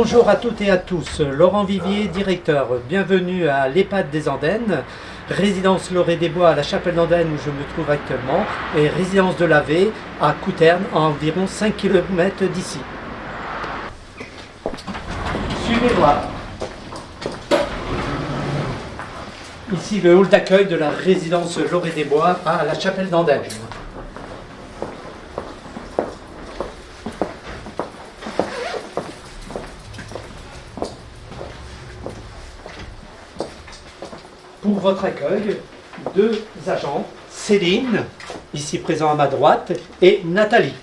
Bonjour à toutes et à tous, Laurent Vivier, directeur. Bienvenue à l'EHPAD des Andennes, résidence Lorée des Bois à la Chapelle d'Andennes où je me trouve actuellement et résidence de Lavée à Couterne, à environ 5 km d'ici. Suivez-moi. Ici le hall d'accueil de la résidence Lorée des Bois à la Chapelle d'Andennes. Pour votre accueil, deux agents, Céline, ici présent à ma droite, et Nathalie.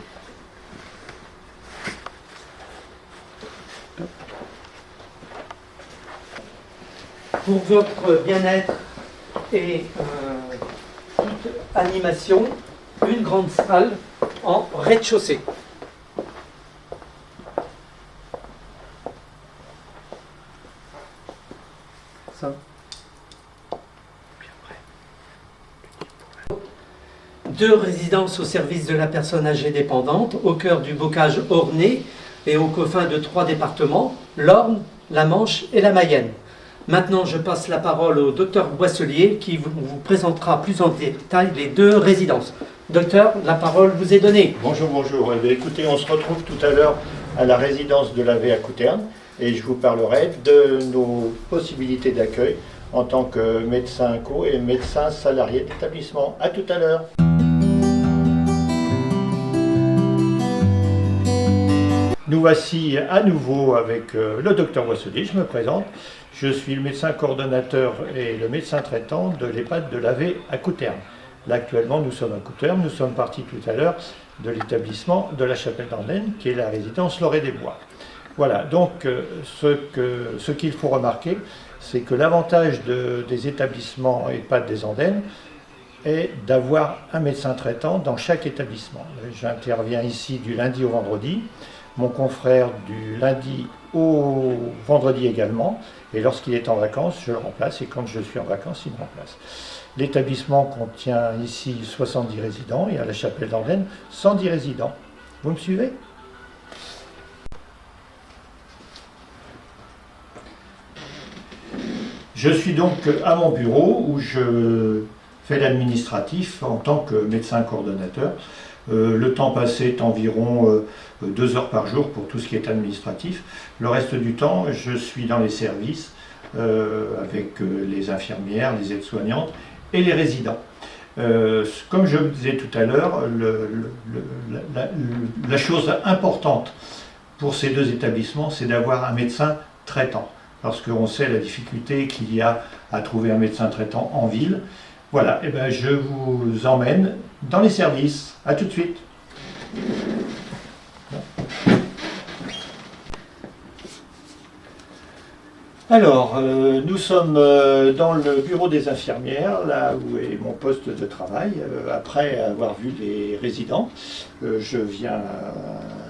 Pour votre bien-être et toute animation, une grande salle en rez-de-chaussée. Ça. Deux résidences au service de la personne âgée dépendante, au cœur du bocage orné et aux confins de 3 départements, l'Orne, la Manche et la Mayenne. Maintenant, je passe la parole au docteur Boisselier qui vous présentera plus en détail les deux résidences. Docteur, la parole vous est donnée. Bonjour, bonjour. Écoutez, on se retrouve tout à l'heure à la résidence de Lavée à Couterne et je vous parlerai de nos possibilités d'accueil en tant que médecin co et médecin salarié d'établissement. À tout à l'heure. Nous voici à nouveau avec le docteur Boisselier, je me présente. Je suis le médecin coordonnateur et le médecin traitant de l'EHPAD de Lavée à Couterne. Là actuellement nous sommes à Couterne, nous sommes partis tout à l'heure de l'établissement de la Chapelle d'Andennes qui est la résidence Lorée des Bois. Voilà, donc ce qu'il faut remarquer, c'est que l'avantage des établissements EHPAD des Andennes est d'avoir un médecin traitant dans chaque établissement. J'interviens ici du lundi au vendredi, mon confrère du lundi au vendredi également, et lorsqu'il est en vacances, je le remplace, et quand je suis en vacances, il me remplace. L'établissement contient ici 70 résidents, et à la Chapelle d'Andennes, 110 résidents. Vous me suivez ? Je suis donc à mon bureau, où je fais l'administratif en tant que médecin coordonnateur. Le temps passé est environ 2 heures par jour pour tout ce qui est administratif. Le reste du temps, je suis dans les services avec les infirmières, les aides-soignantes et les résidents. Comme je vous disais tout à l'heure, la chose importante pour ces deux établissements, c'est d'avoir un médecin traitant. Parce qu'on sait la difficulté qu'il y a à trouver un médecin traitant en ville. Voilà, et ben je vous emmène dans les services. À tout de suite. Alors, nous sommes dans le bureau des infirmières, là où est mon poste de travail. Après avoir vu les résidents, je viens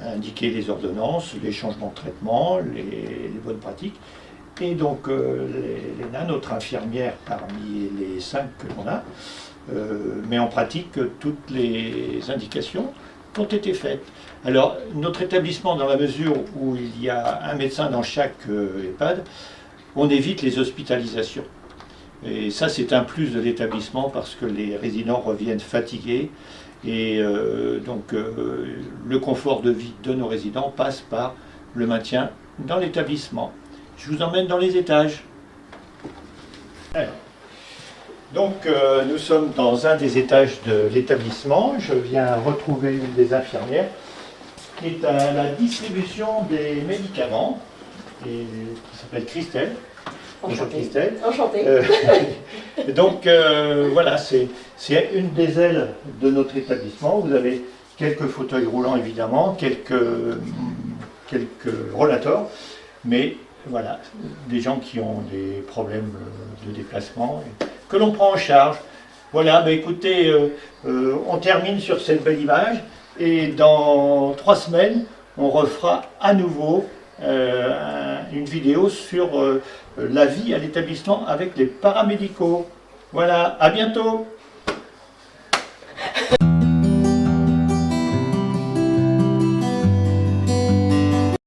indiquer les ordonnances, les changements de traitement, les bonnes pratiques. Et donc, Léna, notre infirmière parmi les 5 que l'on a, met en pratique toutes les indications qui ont été faites. Alors, notre établissement, dans la mesure où il y a un médecin dans chaque EHPAD, on évite les hospitalisations. Et ça, c'est un plus de l'établissement parce que les résidents reviennent fatigués. Et donc, le confort de vie de nos résidents passe par le maintien dans l'établissement. Je vous emmène dans les étages. Alors, donc, nous sommes dans un des étages de l'établissement. Je viens retrouver une des infirmières qui est à la distribution des médicaments, et qui s'appelle Christelle. Bonjour Christelle. Enchantée. Donc, voilà, c'est une des ailes de notre établissement. Vous avez quelques fauteuils roulants, évidemment, quelques rollators, mais voilà, des gens qui ont des problèmes de déplacement, que l'on prend en charge. Voilà, bah écoutez, on termine sur cette belle image, et dans 3 semaines, on refera à nouveau une vidéo sur la vie à l'établissement avec les paramédicaux. Voilà, à bientôt!